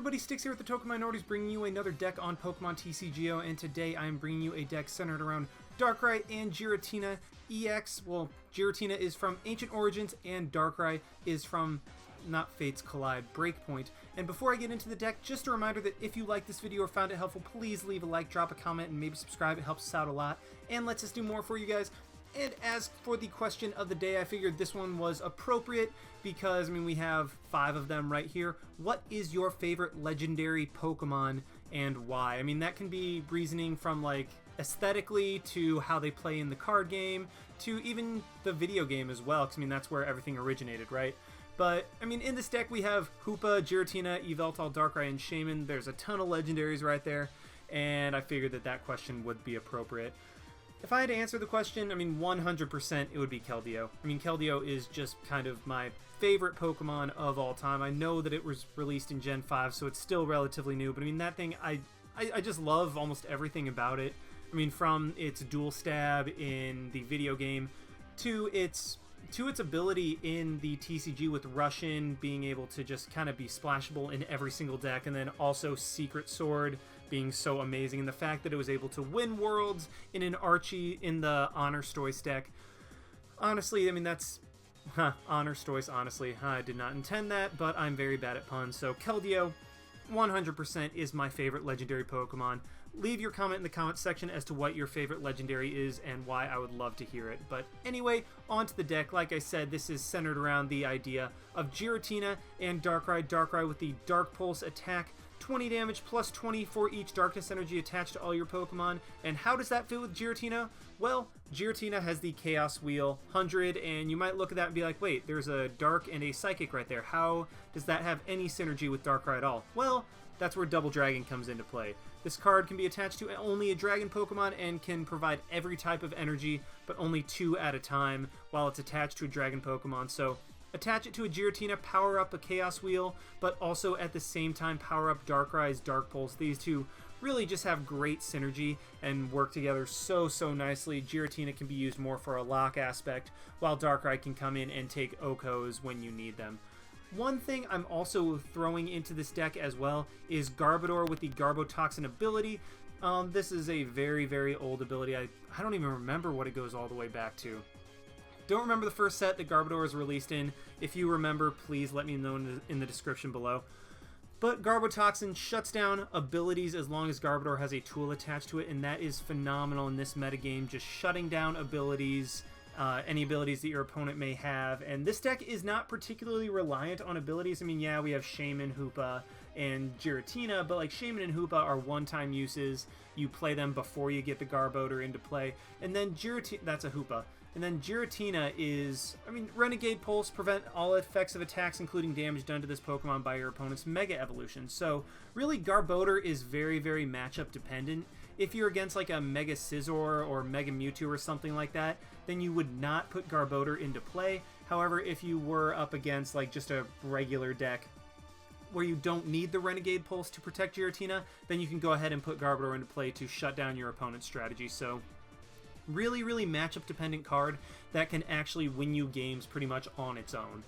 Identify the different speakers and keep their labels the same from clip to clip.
Speaker 1: everybody, Sticks here with the Token Minorities, bringing you another deck on Pokemon TCGO, and today I'm bringing you a deck centered around Darkrai and Giratina EX. Well, Giratina is from Ancient Origins, and Darkrai is from, not Fates Collide, Breakpoint. And before I get into the deck, just a reminder that if you like this video or found it helpful, please leave a like, drop a comment, and maybe subscribe. It helps us out a lot, and lets us do more for you guys. And as for the question of the day, I figured this one was appropriate because, I mean, we have 5 of them right here. What is your favorite legendary Pokemon and why? I mean, that can be reasoning from, like, aesthetically to how they play in the card game to even the video game as well, because, I mean, that's where everything originated, right? But, I mean, in this deck we have Hoopa, Giratina, Yveltal, Darkrai, and Shaman. There's a ton of legendaries right there, and I figured that that question would be appropriate. If I had to answer the question, I mean, 100% it would be Keldeo. I mean, Keldeo is just kind of my favorite Pokemon of all time. I know that it was released in Gen 5, so it's still relatively new, but I mean, that thing, I just love almost everything about it. I mean, from its dual stab in the video game to its ability in the TCG with Russian being able to just kind of be splashable in every single deck, and then also Secret Sword being so amazing, and the fact that it was able to win Worlds in an Archie in the Honor Stoice deck. Honestly, I mean, that's... Honor Stoice, honestly. I did not intend that, but I'm very bad at puns, so Keldeo 100% is my favorite legendary Pokemon. Leave your comment in the comment section as to what your favorite legendary is and why. I would love to hear it. But anyway, on to the deck. Like I said, this is centered around the idea of Giratina and Darkrai. Darkrai with the Dark Pulse attack, 20 damage plus 20 for each darkness energy attached to all your Pokemon. And how does that fit with Giratina? Well, Giratina has the Chaos Wheel 100, and you might look at that and be like, wait, there's a Dark and a Psychic right there. How does that have any synergy with Darkrai at all? Well, that's where Double Dragon comes into play. This card can be attached to only a Dragon Pokemon and can provide every type of energy, but only 2 at a time while it's attached to a Dragon Pokemon. So attach it to a Giratina, power up a Chaos Wheel, but also at the same time power up Darkrai's Dark Pulse. These two really just have great synergy and work together so nicely. Giratina can be used more for a lock aspect, while Darkrai can come in and take Okos when you need them. One thing I'm also throwing into this deck as well is Garbodor with the Garbotoxin ability. This is a very old ability. I don't even remember what it goes all the way back to. Don't remember the first set that Garbodor was released in. If you remember, please let me know in the description below. But Garbotoxin shuts down abilities as long as Garbodor has a tool attached to it, and that is phenomenal in this metagame, just shutting down abilities, any abilities that your opponent may have. And this deck is not particularly reliant on abilities. I mean, yeah, we have Shaman, Hoopa, and Giratina, but like Shaman and Hoopa are one-time uses. You play them before you get the Garbodor into play. And then Giratina, that's a Hoopa. And then Giratina is, I mean, Renegade Pulse, prevent all effects of attacks, including damage done to this Pokemon by your opponent's Mega Evolution. So really, Garbodor is very matchup dependent. If you're against like a Mega Scizor or Mega Mewtwo or something like that, then you would not put Garbodor into play. However, if you were up against like just a regular deck where you don't need the Renegade Pulse to protect Giratina, then you can go ahead and put Garbodor into play to shut down your opponent's strategy. So really matchup dependent card that can actually win you games pretty much on its own.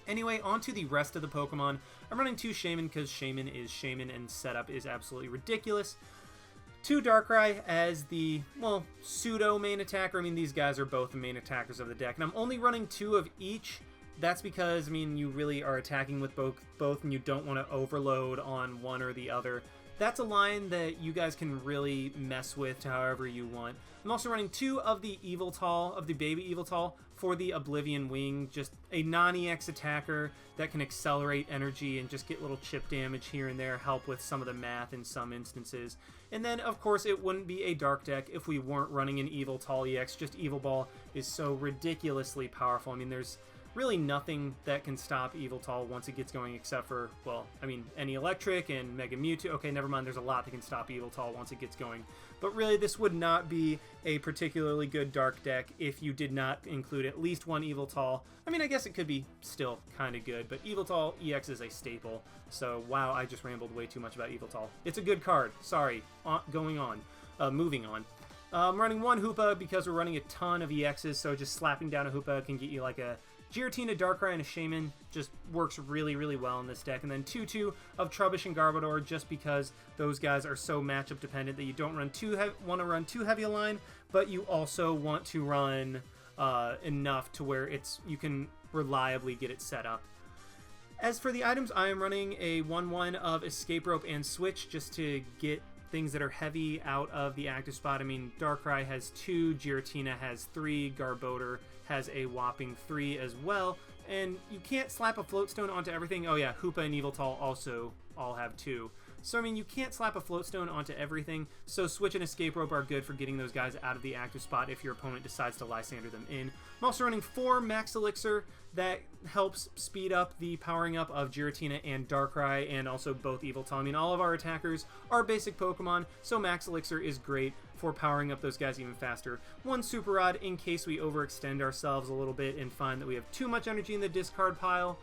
Speaker 1: Anyway, on to the rest of the Pokemon. I'm running 2 Shaman because Shaman is Shaman and setup is absolutely ridiculous. 2 Darkrai as the, well, pseudo main attacker. I mean, these guys are both the main attackers of the deck, and I'm only running 2 of each. That's because, I mean, you really are attacking with both and you don't want to overload on one or the other. That's a line that you guys can really mess with to however you want. I'm also running 2 of the Yveltal, of the baby Yveltal, for the Oblivion Wing, just a non-EX attacker that can accelerate energy and just get little chip damage here and there, help with some of the math in some instances. And then, of course, it wouldn't be a dark deck if we weren't running an Yveltal EX. Just Evil Ball is so ridiculously powerful. I mean, there's really nothing that can stop Yveltal once it gets going except for, well, I mean, any electric and Mega Mewtwo. Okay, never mind, there's a lot that can stop Yveltal once it gets going. But really, this would not be a particularly good dark deck if you did not include at least 1 Yveltal. I mean, I guess it could be still kind of good, but Yveltal EX is a staple. So, wow, I just rambled way too much about Yveltal. It's a good card. Sorry. Moving on. I'm running 1 Hoopa because we're running a ton of EXs, so just slapping down a Hoopa can get you like a Giratina, Darkrai, and a Shaman just works really, really well in this deck. And then 2-2 of Trubbish and Garbodor, just because those guys are so matchup dependent that you don't want to run too heavy a line, but you also want to run enough to where you can reliably get it set up. As for the items, I am running a 1-1 of Escape Rope and Switch just to get things that are heavy out of the active spot. I mean, Darkrai has 2, Giratina has 3, Garbodor has a whopping 3 as well, and you can't slap a Floatstone onto everything. Oh yeah, Hoopa and Yveltal also all have 2. So, I mean, you can't slap a Floatstone onto everything, so Switch and Escape Rope are good for getting those guys out of the active spot if your opponent decides to Lysander them in. I'm also running 4 Max Elixir that helps speed up the powering up of Giratina and Darkrai, and also both Yveltal. I mean, all of our attackers are basic Pokemon, so Max Elixir is great for powering up those guys even faster. 1 Super Rod in case we overextend ourselves a little bit and find that we have too much energy in the discard pile,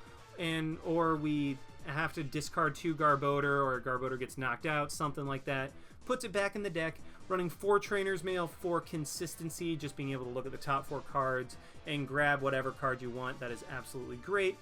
Speaker 1: or we have to discard 2 Garbodor, or Garbodor gets knocked out, something like that. Puts it back in the deck. Running 4 Trainer's Mail for consistency, just being able to look at the top 4 cards and grab whatever card you want. That is absolutely great.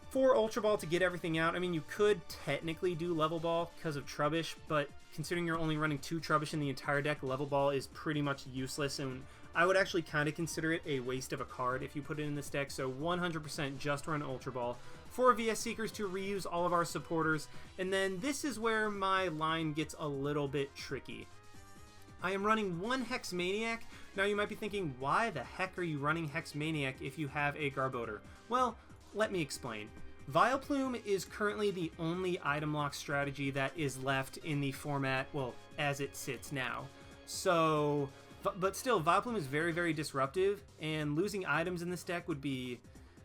Speaker 1: 4 Ultra Ball to get everything out. I mean, you could technically do Level Ball because of Trubbish, but considering you're only running 2 Trubbish in the entire deck, Level Ball is pretty much useless, and I would actually kind of consider it a waste of a card if you put it in this deck, so 100% just run Ultra Ball. 4 VS Seekers to reuse all of our supporters, and then this is where my line gets a little bit tricky. I am running 1 Hex Maniac. Now you might be thinking, why the heck are you running Hex Maniac if you have a Garbodor? Well, let me explain. Vileplume is currently the only item lock strategy that is left in the format, well, as it sits now. So, but still, Vileplume is very, very disruptive, and losing items in this deck would be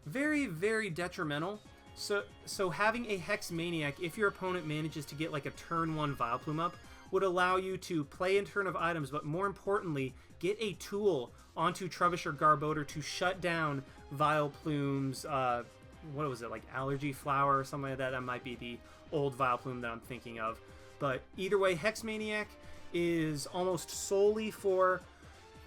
Speaker 1: very, very detrimental. So having a Hex Maniac, if your opponent manages to get like a turn 1 Vileplume up, would allow you to play in turn of items, but more importantly, get a tool onto Trubbish or Garbodor to shut down Vileplume's, what was it, like Allergy Flower or something like that? That might be the old Vileplume that I'm thinking of. But either way, Hex Maniac is almost solely for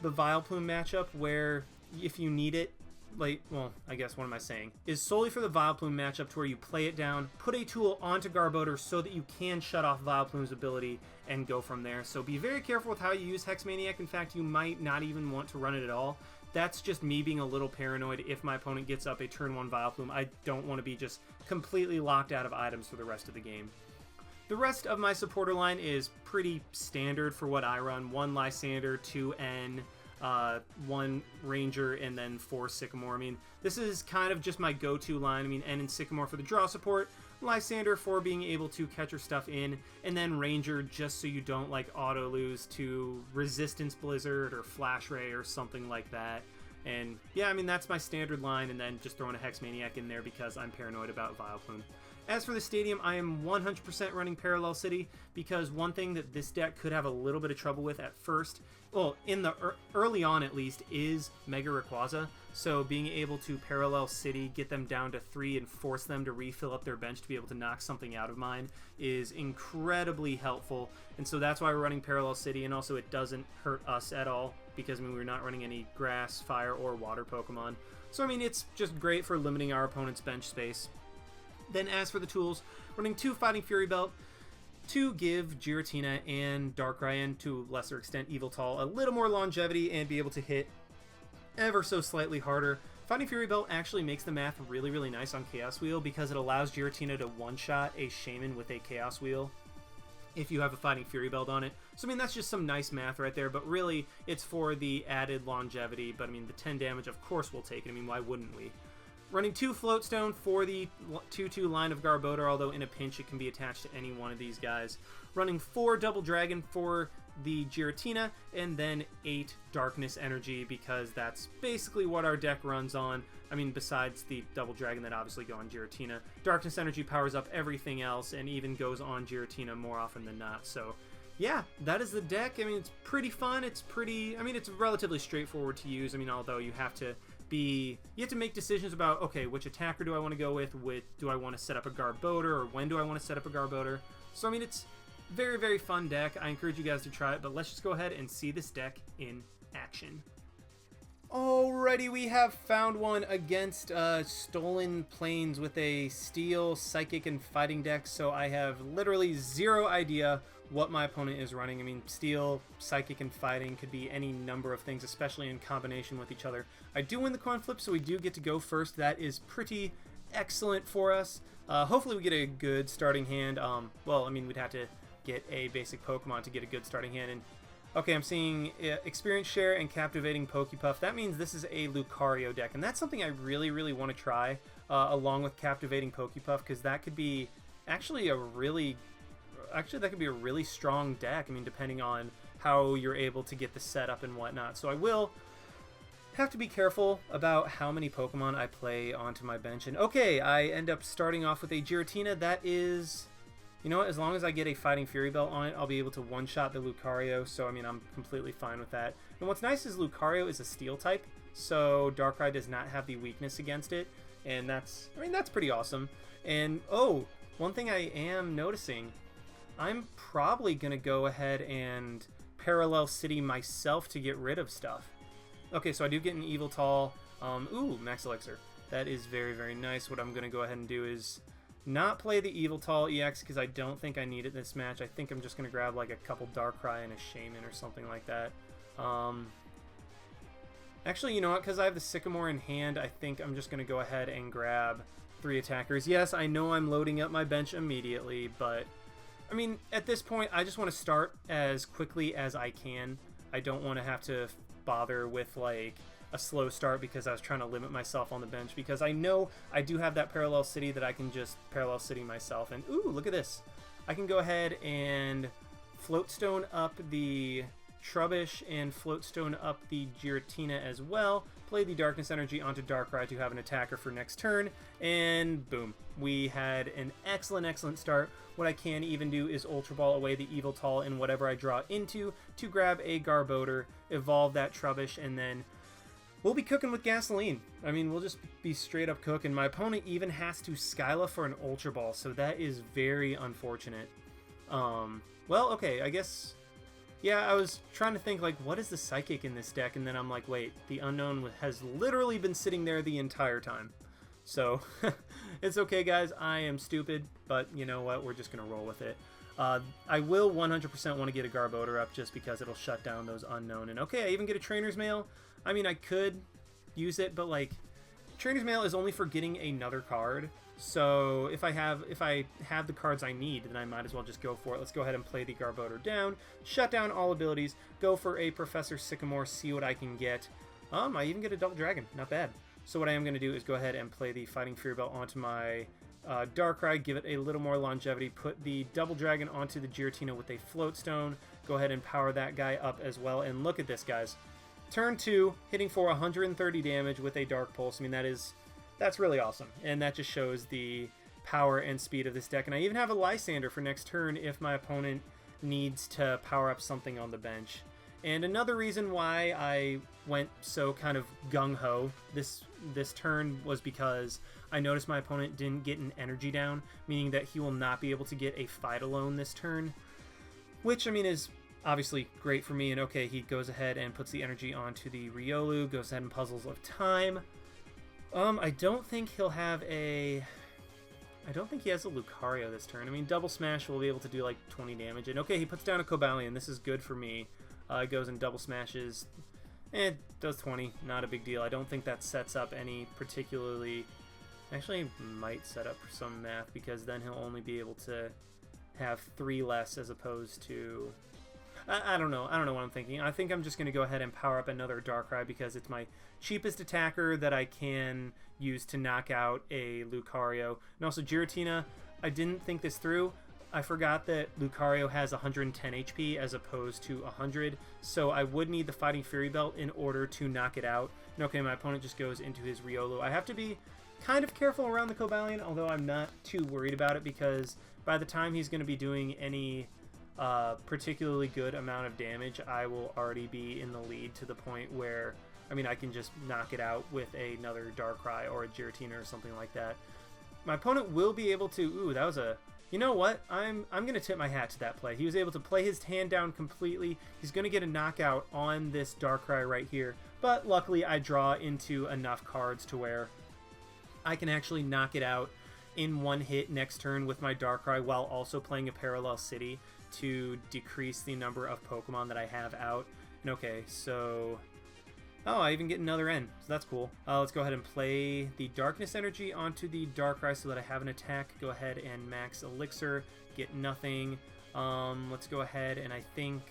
Speaker 1: the Vileplume matchup, where if you need it, like, well, I guess, what am I saying? Is solely for the Vileplume matchup to where you play it down, put a tool onto Garbodor so that you can shut off Vileplume's ability and go from there. So be very careful with how you use Hex Maniac. In fact, you might not even want to run it at all. That's just me being a little paranoid. If my opponent gets up a turn 1 Vileplume, I don't want to be just completely locked out of items for the rest of the game. The rest of my supporter line is pretty standard for what I run. 1 Lysander, 2 N, 1 Ranger, and then 4 Sycamore. I mean, this is kind of just my go-to line. I mean, N and Sycamore for the draw support, Lysander for being able to catch your stuff in, and then Ranger just so you don't like auto lose to Resistance Blizzard or Flash Ray or something like that. And yeah, I mean, that's my standard line, and then just throwing a Hex Maniac in there because I'm paranoid about Vileplume. As for the stadium, I am 100% running Parallel City, because one thing that this deck could have a little bit of trouble with at first, well, in the early on at least, is Mega Rayquaza. So being able to Parallel City, get them down to 3, and force them to refill up their bench to be able to knock something out of mine is incredibly helpful. And so that's why we're running Parallel City, and also it doesn't hurt us at all, because I mean, we're not running any Grass, Fire, or Water Pokemon. So I mean, it's just great for limiting our opponent's bench space. Then as for the tools, running 2 Fighting Fury Belt to give Giratina and Darkrai, and to a lesser extent Yveltal, a little more longevity and be able to hit ever so slightly harder. Fighting Fury Belt actually makes the math really, really nice on Chaos Wheel, because it allows Giratina to one-shot a Shaman with a Chaos Wheel if you have a Fighting Fury Belt on it. So I mean, that's just some nice math right there, but really it's for the added longevity. But I mean, the 10 damage, of course we'll take it. I mean, why wouldn't we? Running 2 Floatstone for the 2-2 line of Garbodor, although in a pinch it can be attached to any one of these guys. Running 4 Double Dragon for the Giratina, and then 8 Darkness Energy, because that's basically what our deck runs on. I mean, besides the Double Dragon that obviously go on Giratina, Darkness Energy powers up everything else and even goes on Giratina more often than not. So yeah, that is the deck. I mean, it's pretty fun. It's pretty, I mean, it's relatively straightforward to use. I mean, although you have to make decisions about, okay, which attacker do I want to go with, do I want to set up a Garbodor, or when do I want to set up a Garbodor? So I mean, it's very, very fun deck. I encourage you guys to try it, but let's just go ahead and see this deck in action. Alrighty, we have found one against Stolen Plains with a Steel, Psychic, and Fighting deck, so I have literally zero idea what my opponent is running. I mean, Steel, Psychic, and Fighting could be any number of things, especially in combination with each other. I do win the coin flip, so we do get to go first. That is pretty excellent for us. Hopefully we get a good starting hand. Well, I mean, we'd have to get a basic Pokemon to get a good starting hand, and okay, I'm seeing Experience Share and Captivating Pokepuff. That means this is a Lucario deck, and that's something I really, really want to try, along with Captivating Pokepuff, because that could be actually a really, that could be a really strong deck. I mean, depending on how you're able to get the setup and whatnot. So I will have to be careful about how many Pokemon I play onto my bench. And okay, I end up starting off with a Giratina. That is... You know what, as long as I get a Fighting Fury Belt on it, I'll be able to one-shot the Lucario, so I mean, I'm completely fine with that. And what's nice is Lucario is a Steel type, so Darkrai does not have the weakness against it, and that's, I mean, that's pretty awesome. And, oh, one thing I am noticing, I'm probably going to go ahead and Parallel City myself to get rid of stuff. Okay, so I do get an Eviltal. Ooh, Max Elixir. That is very, very nice. What I'm going to go ahead and do is not play the Eviltal EX because I don't think I need it this match. I think I'm just going to grab like a couple Darkrai and a Shaman or something like that. Actually, you know what? Because I have the Sycamore in hand, I think I'm just going to go ahead and grab 3 attackers. Yes, I know I'm loading up my bench immediately, but I mean, at this point, I just want to start as quickly as I can. I don't want to have to bother with like a slow start because I was trying to limit myself on the bench, because I know I do have that Parallel City that I can just Parallel City myself. And ooh, look at this. I can go ahead and Floatstone up the Trubbish and Floatstone up the Giratina as well. Play the Darkness Energy onto Darkrai to have an attacker for next turn, and boom. We had an excellent, excellent start. What I can even do is Ultra Ball away the Eviltal and whatever I draw into to grab a Garbodor, evolve that Trubbish, and then we'll be cooking with gasoline. I mean, we'll just be straight up cooking. My opponent even has to Skyla for an Ultra Ball, so that is very unfortunate. Well, okay, I guess... Yeah, I was trying to think, like, what is the Psychic in this deck? And then I'm like, wait, the Unknown has literally been sitting there the entire time. So, it's okay, guys. I am stupid, but you know what? We're just going to roll with it. I will 100% want to get a Garbodor up just because it'll shut down those Unknown. And okay, I even get a Trainer's Mail. I mean, I could use it, but like, Trainer's Mail is only for getting another card. So if I have the cards I need, then I might as well just go for it. Let's go ahead and play the Garbodor down, shut down all abilities, go for a Professor Sycamore, see what I can get. I even get a Double Dragon, not bad. So what I am going to do is go ahead and play the Fighting Fury Belt onto my Darkrai, give it a little more longevity, put the Double Dragon onto the Giratina with a Floatstone, go ahead and power that guy up as well, and look at this, guys. Turn 2, hitting for 130 damage with a Dark Pulse. I mean, that's really awesome, and that just shows the power and speed of this deck. And I even have a Lysander for next turn if my opponent needs to power up something on the bench. And another reason why I went so kind of gung-ho this turn was because I noticed my opponent didn't get an energy down, meaning that he will not be able to get a Fight Alone this turn, which, I mean, is obviously great for me. And okay, he goes ahead and puts the energy onto the Riolu, goes ahead and Puzzles of Time. I don't think he'll have a... I don't think he has a Lucario this turn. I mean, Double Smash will be able to do like 20 damage. And okay, he puts down a Cobalion. This is good for me. Goes and Double Smashes. Does 20. Not a big deal. I don't think that sets up any particularly... Actually, might set up some math, because then he'll only be able to have 3 less as opposed to... I don't know. I don't know what I'm thinking. I think I'm just going to go ahead and power up another Darkrai because it's my cheapest attacker that I can use to knock out a Lucario. And also Giratina, I didn't think this through. I forgot that Lucario has 110 HP as opposed to 100, so I would need the Fighting Fury Belt in order to knock it out. And okay, my opponent just goes into his Riolu. I have to be kind of careful around the Cobalion, although I'm not too worried about it, because by the time he's going to be doing any particularly good amount of damage, I will already be in the lead to the point where, I mean, I can just knock it out with another Darkrai or a Giratina or something like that. My opponent will be able to... Ooh, that was a You know what? I'm gonna tip my hat to that play. He was able to play his hand down completely. He's gonna get a knockout on this Darkrai right here, but luckily I draw into enough cards to where I can actually knock it out in one hit next turn with my Darkrai while also playing a Parallel City to decrease the number of Pokemon that I have out. And okay, so... Oh, I even get another N, so that's cool. Let's go ahead and play the Darkness Energy onto the Darkrai so that I have an attack. Go ahead and max Elixir, get nothing. Let's go ahead and I think...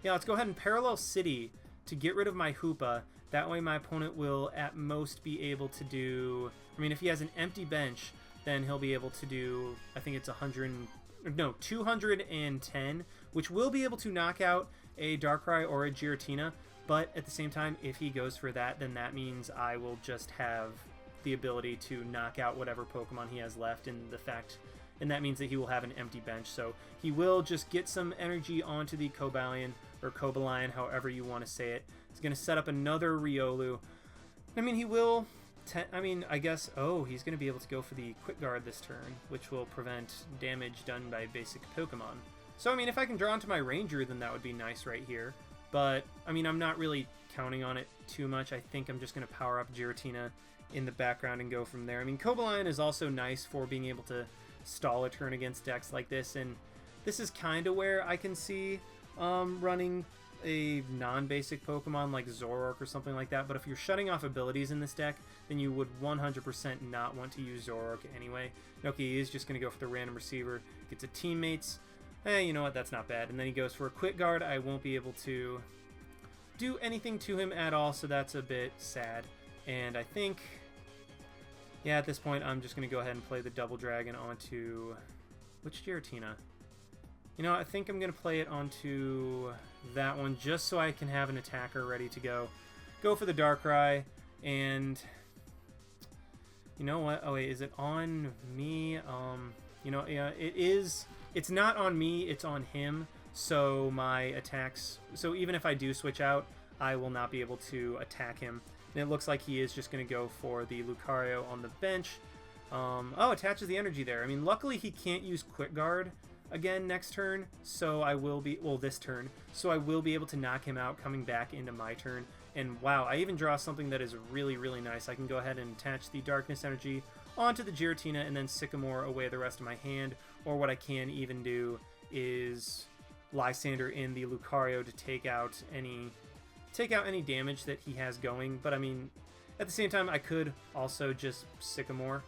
Speaker 1: Yeah, let's go ahead and Parallel City to get rid of my Hoopa. That way my opponent will at most be able to do... I mean, if he has an empty bench, then he'll be able to do... I think it's 210, which will be able to knock out a Darkrai or a Giratina. But at the same time, if he goes for that, then that means I will just have the ability to knock out whatever Pokemon he has left, and that means that he will have an empty bench. So he will just get some energy onto the Cobalion, or Cobalion, however you want to say it. He's going to set up another Riolu. I mean, he will... I guess... Oh, he's going to be able to go for the Quick Guard this turn, which will prevent damage done by basic Pokemon. So, I mean, if I can draw into my Ranger, then that would be nice right here. But, I mean, I'm not really counting on it too much. I think I'm just going to power up Giratina in the background and go from there. I mean, Cobalion is also nice for being able to stall a turn against decks like this, and this is kind of where I can see running a non-basic Pokemon like Zoroark or something like that. But if you're shutting off abilities in this deck, then you would 100% not want to use Zoroark anyway. Okay, he is just going to go for the random receiver. Gets a teammates. You know what, that's not bad. And then he goes for a Quick Guard. I won't be able to do anything to him at all, so that's a bit sad. And I think, yeah, at this point, I'm just going to go ahead and play the Double Dragon onto... Which Giratina? You know, I think I'm going to play it onto that one, just so I can have an attacker ready to go. Go for the Darkrai, and... You know what? Oh, wait, is it on me? You know, yeah, it is... It's not on me, it's on him, so my attacks... So even if I do switch out, I will not be able to attack him. And it looks like he is just going to go for the Lucario on the bench. Oh, attaches the energy there. I mean, luckily he can't use Quick Guard again next turn, so I will be... Well, this turn. So I will be able to knock him out coming back into my turn. And wow, I even draw something that is really, really nice. I can go ahead and attach the Darkness Energy onto the Giratina and then Sycamore away the rest of my hand. Or what I can even do is Lysander in the Lucario to take out any damage that he has going. But I mean, at the same time, I could also just Sycamore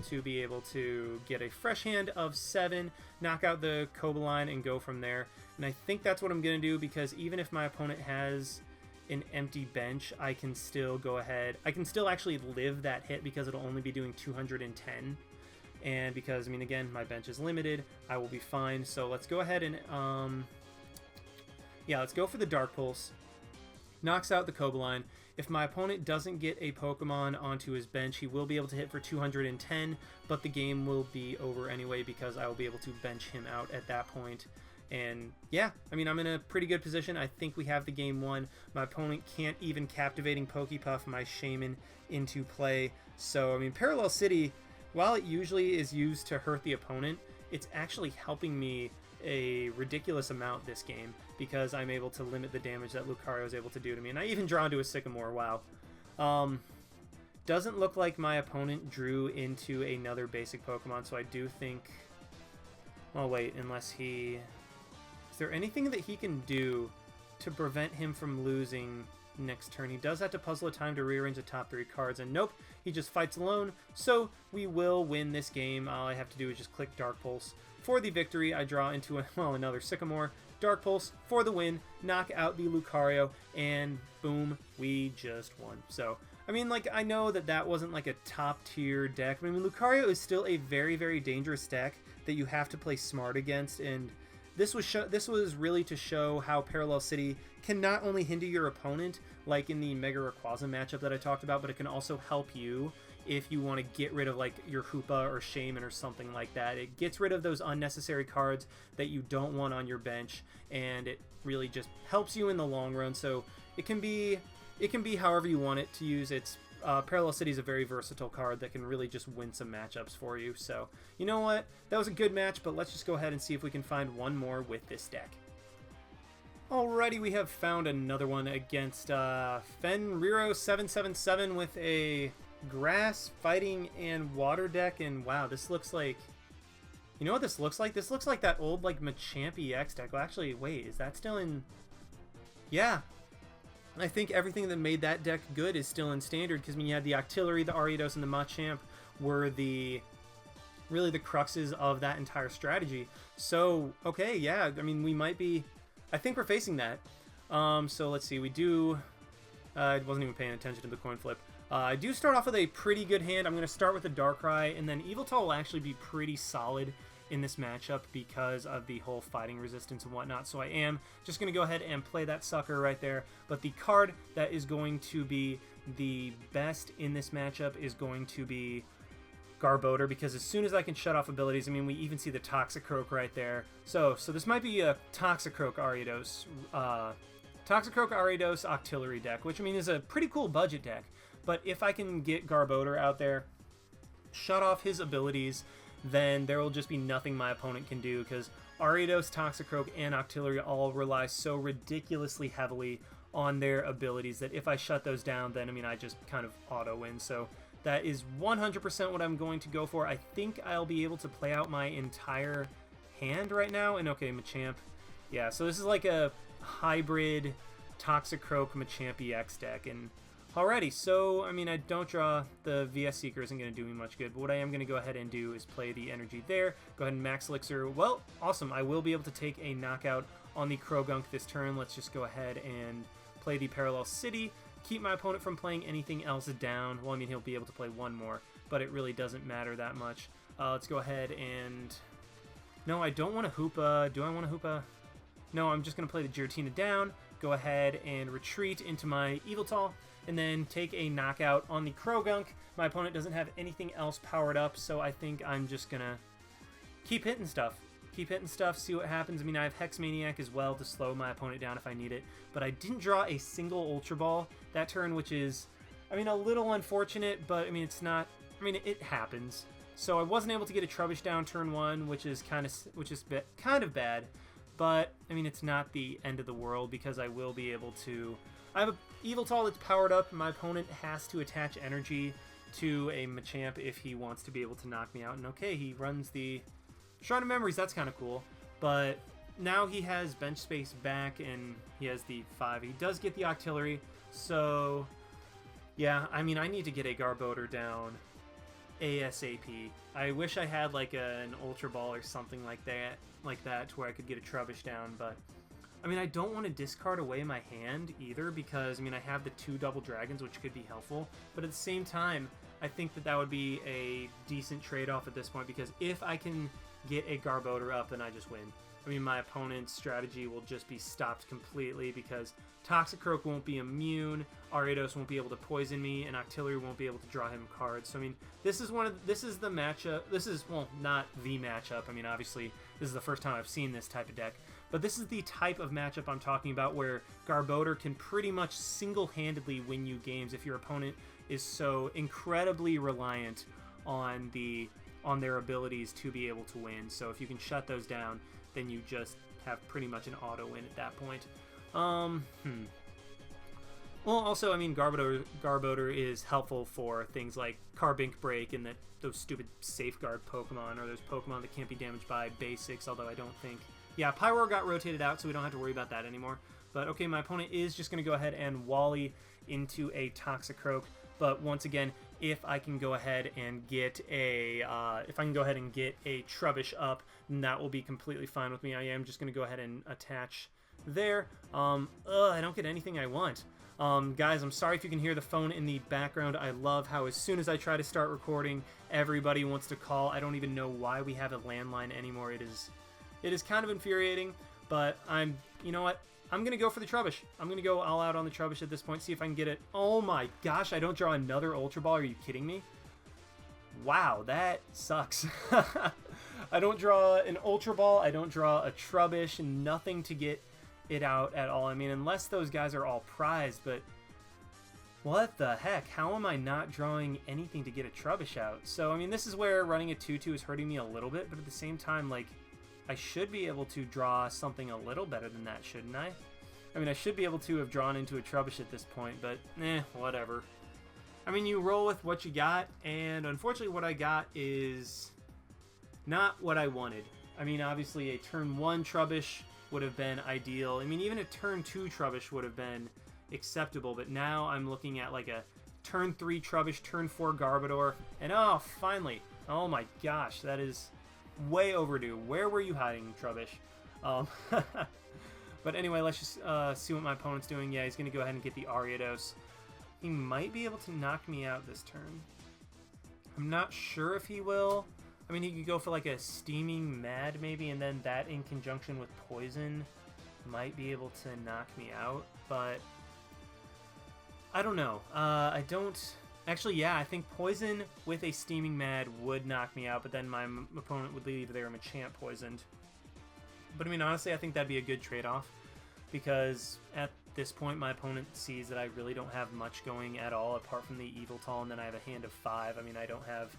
Speaker 1: to be able to get a fresh hand of 7, knock out the Cobalion, and go from there. And I think that's what I'm going to do, because even if my opponent has an empty bench, I can still go ahead. I can still actually live that hit because it'll only be doing 210. And because, I mean, again, my bench is limited, I will be fine. So let's go ahead and, yeah, let's go for the Dark Pulse. Knocks out the Cobalion. If my opponent doesn't get a Pokemon onto his bench, he will be able to hit for 210, but the game will be over anyway because I will be able to bench him out at that point. And yeah, I mean, I'm in a pretty good position. I think we have the game won. My opponent can't even Captivating Pokepuff my Shaman into play. So, I mean, Parallel City, while it usually is used to hurt the opponent, it's actually helping me a ridiculous amount this game because I'm able to limit the damage that Lucario is able to do to me. And I even draw into a Sycamore, wow. Doesn't look like my opponent drew into another basic Pokemon, so I do think... Well, wait, unless he... Is there anything that he can do to prevent him from losing next turn? He does have to puzzle a time to rearrange the top 3 cards, and nope, he just fights alone, so we will win this game. All I have to do is just click Dark Pulse for the victory. I draw into another Sycamore, Dark Pulse for the win, knock out the Lucario, and boom, we just won. So, I mean, like, I know that that wasn't like a top tier deck, but I mean, Lucario is still a very, very dangerous deck that you have to play smart against, and this was really to show how Parallel City can not only hinder your opponent, like in the Mega Rayquaza matchup that I talked about, but it can also help you if you want to get rid of like your Hoopa or Shaman or something like that. It gets rid of those unnecessary cards that you don't want on your bench, and it really just helps you in the long run. So it can be however you want it to use. It's Parallel City is a very versatile card that can really just win some matchups for you. So, you know what? That was a good match, but let's just go ahead and see if we can find one more with this deck. Alrighty, we have found another one against Fenriro777 with a grass, fighting, and water deck. And wow, this looks like... You know what this looks like? This looks like that old, like, Machamp EX deck. Well, actually, wait, is that still in... Yeah. I think everything that made that deck good is still in Standard, because, I mean, you had the Octillery, the Ariados, and the Machamp were the... really the cruxes of that entire strategy. So, okay, yeah, I mean, we might be... I think we're facing that. So let's see. We do... I wasn't even paying attention to the coin flip. I do start off with a pretty good hand. I'm going to start with the Darkrai, and then Yveltal will actually be pretty solid in this matchup because of the whole fighting resistance and whatnot. So I am just going to go ahead and play that sucker right there. But the card that is going to be the best in this matchup is going to be Garbodor, because as soon as I can shut off abilities, I mean, we even see the Toxicroak right there. So this might be a Toxicroak Ariados, Octillery deck, which, I mean, is a pretty cool budget deck. But if I can get Garbodor out there, shut off his abilities, then there will just be nothing my opponent can do, because Ariados, Toxicroak, and Octillery all rely so ridiculously heavily on their abilities that if I shut those down, then, I mean, I just kind of auto-win. So that is 100% what I'm going to go for. I think I'll be able to play out my entire hand right now. And okay, Machamp. Yeah, so this is like a hybrid Toxicroak Machamp EX deck. And alrighty, so, I mean, I don't draw the VS Seeker, isn't going to do me much good. But what I am going to go ahead and do is play the energy there. Go ahead and Max Elixir. Well, awesome. I will be able to take a knockout on the Croagunk this turn. Let's just go ahead and play the Parallel City. Keep my opponent from playing anything else down. Well, I mean, he'll be able to play one more, but it really doesn't matter that much. Let's go ahead and... No, I don't want to Hoopa. Do I want to Hoopa? No, I'm just going to play the Giratina down, go ahead and retreat into my Yveltal, and then take a knockout on the Croagunk. My opponent doesn't have anything else powered up, so I think I'm just going to keep hitting stuff. Keep hitting stuff, see what happens. I mean, I have Hex Maniac as well to slow my opponent down if I need it, but I didn't draw a single Ultra Ball that turn, which is, I mean, a little unfortunate, but, I mean, it's not, I mean, it happens. So I wasn't able to get a Trubbish down turn one, which is kind of bad, but, I mean, it's not the end of the world, because I will be able to, I have a Yveltal that's powered up, and my opponent has to attach energy to a Machamp if he wants to be able to knock me out, and okay, he runs the Shrine of Memories. That's kind of cool, but now he has bench space back, and he has the 5. He does get the Octillery, so yeah, I mean, I need to get a Garbodor down ASAP. I wish I had like an Ultra Ball or something like that to where I could get a Trubbish down, but I mean, I don't want to discard away my hand either, because I mean, I have the 2 double dragons, which could be helpful, but at the same time, I think that would be a decent trade-off at this point, because if I can get a Garbodor up, then I just win. I mean, my opponent's strategy will just be stopped completely, because Toxicroak won't be immune, Ariados won't be able to poison me, and Octillery won't be able to draw him cards. So I mean, this is the matchup. This is, well, not the matchup. I mean, obviously, this is the first time I've seen this type of deck, but this is the type of matchup I'm talking about, where Garbodor can pretty much single-handedly win you games if your opponent is so incredibly reliant on their abilities to be able to win. So if you can shut those down, then you just have pretty much an auto win at that point. Well, also, I mean, Garbodor is helpful for things like Carbink Break and those stupid safeguard Pokemon, or those Pokemon that can't be damaged by basics, although I don't think... Yeah, Pyroar got rotated out, so we don't have to worry about that anymore. But okay, my opponent is just going to go ahead and Wally into a Toxicroak. But once again, if I can go ahead and get a Trubbish up, then that will be completely fine with me. I am just going to go ahead and attach there. I don't get anything I want. Guys, I'm sorry if you can hear the phone in the background. I love how as soon as I try to start recording, everybody wants to call. I don't even know why we have a landline anymore. It is kind of infuriating, but you know what? I'm going to go for the Trubbish. I'm going to go all out on the Trubbish at this point, see if I can get it. Oh my gosh, I don't draw another Ultra Ball. Are you kidding me? Wow, that sucks. I don't draw an Ultra Ball. I don't draw a Trubbish. Nothing to get it out at all. I mean, unless those guys are all prized, but What the heck? How am I not drawing anything to get a Trubbish out? So, I mean, this is where running a 2-2 is hurting me a little bit, but at the same time, like, I should be able to draw something a little better than that, shouldn't I? I mean, I should be able to have drawn into a Trubbish at this point, but whatever. I mean, you roll with what you got, and unfortunately what I got is not what I wanted. I mean, obviously a turn 1 Trubbish would have been ideal. I mean, even a turn 2 Trubbish would have been acceptable, but now I'm looking at like a turn 3 Trubbish, turn 4 Garbodor, and oh, finally. Oh my gosh, that is way overdue. Where were you hiding, Trubbish? But anyway, let's just see what my opponent's doing. Yeah, he's going to go ahead and get the Ariados. He might be able to knock me out this turn. I'm not sure if he will. I mean, he could go for like a Steaming Mad maybe, and then that in conjunction with Poison might be able to knock me out, but I don't know. I don't... Actually, yeah, I think Poison with a Steaming Mad would knock me out, but then my opponent would leave their Machamp poisoned. But I mean, honestly, I think that'd be a good trade-off, because at this point my opponent sees that I really don't have much going at all apart from the Yveltal, and then I have a hand of 5. I mean, I don't have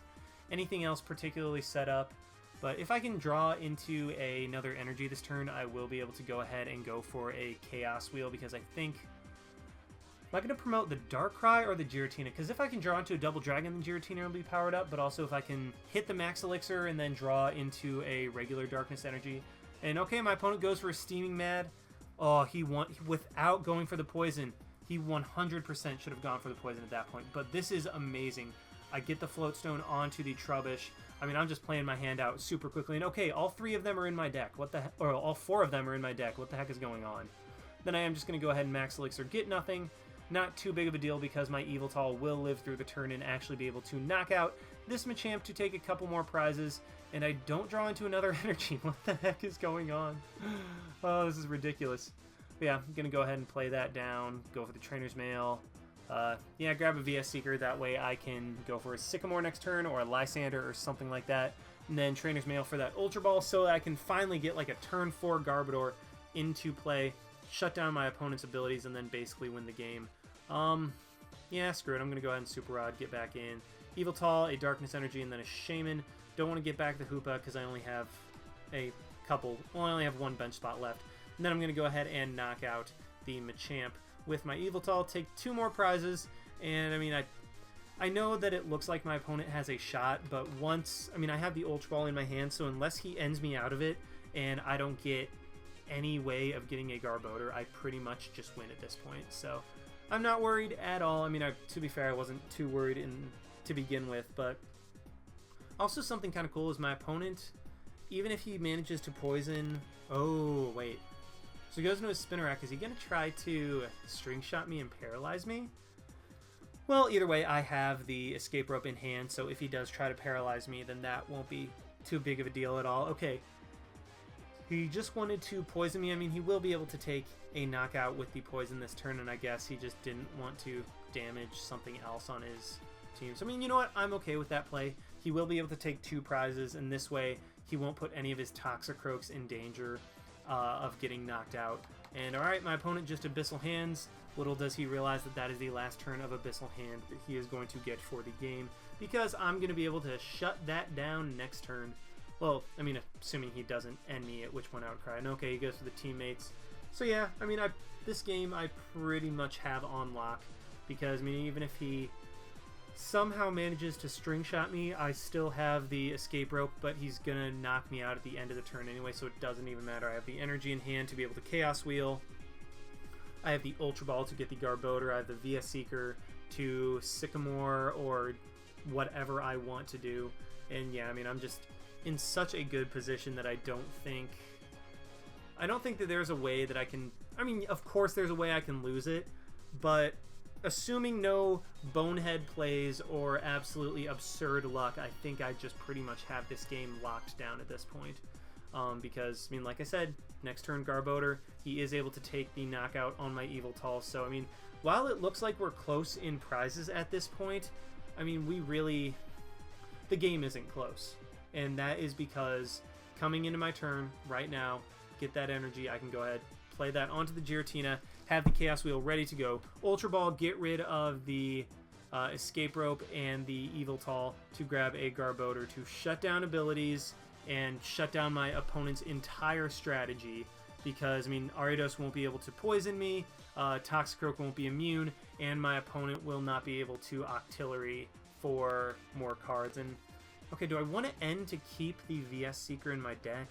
Speaker 1: anything else particularly set up, but if I can draw into another energy this turn, I will be able to go ahead and go for a Chaos Wheel, because I think... Am I going to promote the Darkrai or the Giratina? Because if I can draw into a Double Dragon, the Giratina will be powered up, but also if I can hit the Max Elixir and then draw into a regular Darkness Energy. And okay, my opponent goes for a Steaming Mad. Oh, without going for the Poison, he 100% should have gone for the Poison at that point. But this is amazing. I get the Float Stone onto the Trubbish. I mean, I'm just playing my hand out super quickly. And okay, all 3 of them are in my deck. What the heck? Or all 4 of them are in my deck. What the heck is going on? Then I am just going to go ahead and Max Elixir, get nothing. Not too big of a deal because my Yveltal will live through the turn and actually be able to knock out this Machamp to take a couple more prizes, and I don't draw into another energy. What the heck is going on? Oh, this is ridiculous. But yeah, I'm going to go ahead and play that down, go for the Trainer's Mail. Yeah, grab a VS Seeker, that way I can go for a Sycamore next turn or a Lysander or something like that, and then Trainer's Mail for that Ultra Ball so that I can finally get like a turn 4 Garbodor into play, shut down my opponent's abilities, and then basically win the game. Yeah, screw it. I'm going to go ahead and Super Rod, get back in. Yveltal, a Darkness Energy, and then a Shaman. Don't want to get back the Hoopa because I only have I only have 1 bench spot left. And then I'm going to go ahead and knock out the Machamp with my Yveltal, take 2 more prizes, and I mean, I know that it looks like my opponent has a shot, but I mean, I have the Ultra Ball in my hand, so unless he ends me out of it, and I don't get any way of getting a Garbodor, I pretty much just win at this point, so... I'm not worried at all. I mean, to be fair, I wasn't too worried to begin with, but also something kind of cool is my opponent, even if he manages to poison... Oh, wait. So he goes into his Spinarak. Is he going to try to String Shot me and paralyze me? Well, either way, I have the Escape Rope in hand, so if he does try to paralyze me, then that won't be too big of a deal at all. Okay. He just wanted to poison me. I mean, he will be able to take a knockout with the poison this turn, and I guess he just didn't want to damage something else on his team. So, I mean, you know what? I'm okay with that play. He will be able to take 2 prizes, and this way he won't put any of his Toxicroaks in danger of getting knocked out. And alright, my opponent just Abyssal Hands. Little does he realize that that is the last turn of Abyssal Hand that he is going to get for the game, because I'm going to be able to shut that down next turn. Well, I mean, assuming he doesn't end me, at which point I would cry. And okay, he goes to the teammates. So yeah, I mean, this game I pretty much have on lock, because, I mean, even if he somehow manages to String Shot me, I still have the Escape Rope, but he's gonna knock me out at the end of the turn anyway, so it doesn't even matter. I have the energy in hand to be able to Chaos Wheel. I have the Ultra Ball to get the Garbodor. I have the VS Seeker to Sycamore or whatever I want to do. And yeah, I mean, I'm just in such a good position that I don't think that there's a way that I can... I mean, of course there's a way I can lose it, but assuming no bonehead plays or absolutely absurd luck, I think I just pretty much have this game locked down at this point. Because, I mean, like I said, next turn Garbodor, he is able to take the knockout on my Yveltal. So, I mean, while it looks like we're close in prizes at this point, I mean, the game isn't close. And that is because coming into my turn right now, get that energy, I can go ahead, play that onto the Giratina, have the Chaos Wheel ready to go. Ultra Ball, get rid of the Escape Rope and the Eviltal to grab a Garbodor to shut down abilities and shut down my opponent's entire strategy. Because, I mean, Ariados won't be able to poison me, Toxicroak won't be immune, and my opponent will not be able to Octillery for more cards. And, okay, do I want to end to keep the VS Seeker in my deck?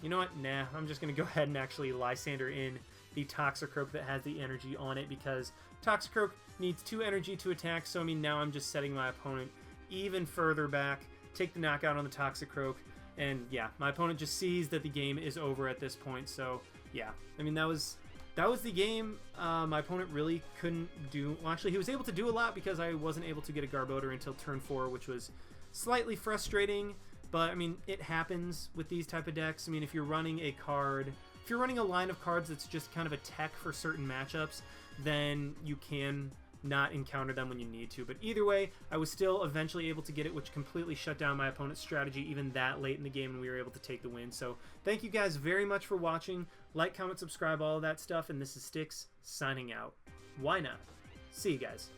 Speaker 1: You know what? Nah, I'm just going to go ahead and actually Lysander in the Toxicroak that has the energy on it, because Toxicroak needs 2 energy to attack, so, I mean, now I'm just setting my opponent even further back, take the knockout on the Toxicroak, and yeah, my opponent just sees that the game is over at this point. So yeah, I mean, that was the game. My opponent really couldn't do, well, actually he was able to do a lot because I wasn't able to get a Garbodor until turn 4, which was slightly frustrating, but I mean, it happens with these type of decks. I mean, if you're running a line of cards that's just kind of a tech for certain matchups, then you can not encounter them when you need to. But either way, I was still eventually able to get it, which completely shut down my opponent's strategy even that late in the game, and we were able to take the win. So thank you guys very much for watching. Like, comment, subscribe, all of that stuff, and this is Styx signing out. Why not? See you guys.